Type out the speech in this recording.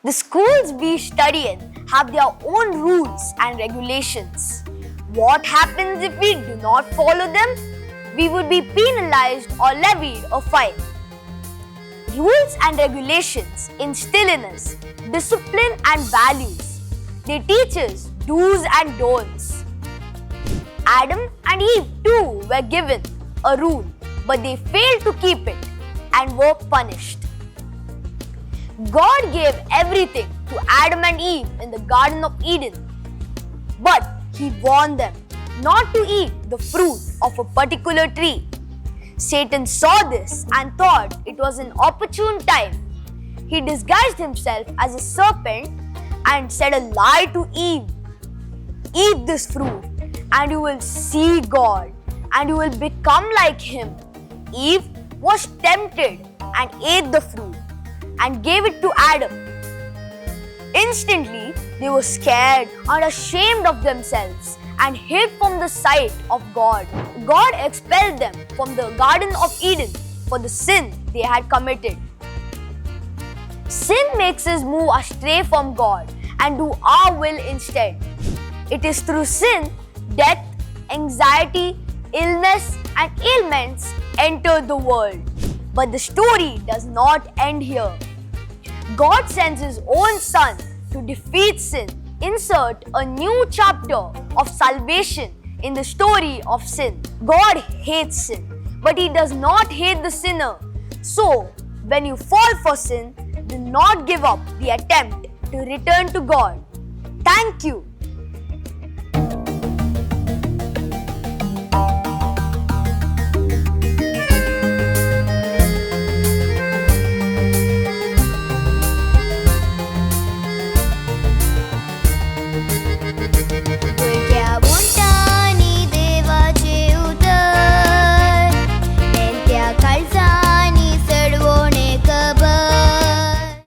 The schools we study in have their own rules and regulations. What happens if we do not follow them? We would be penalized or levied a fine. Rules and regulations instill in us discipline and values. They teach us do's and don'ts. Adam and Eve too were given a rule, but they failed to keep it and were punished. God gave everything to Adam and Eve in the Garden of Eden, but He warned them not to eat the fruit of a particular tree. Satan saw this and thought it was an opportune time. He disguised himself as a serpent and said a lie to Eve. Eat this fruit and you will see God and you will become like Him. Eve was tempted and ate the fruit and gave it to Adam. Instantly, they were scared and ashamed of themselves and hid from the sight of God. God expelled them from the Garden of Eden for the sin they had committed. Sin makes us move astray from God and do our will instead. It is through sin, death, anxiety, illness, and ailments enter the world. But the story does not end here. God sends His own Son to defeat sin. Insert a new chapter of salvation in the story of sin. God hates sin, but He does not hate the sinner. So, when you fall for sin, do not give up the attempt to return to God. Thank you.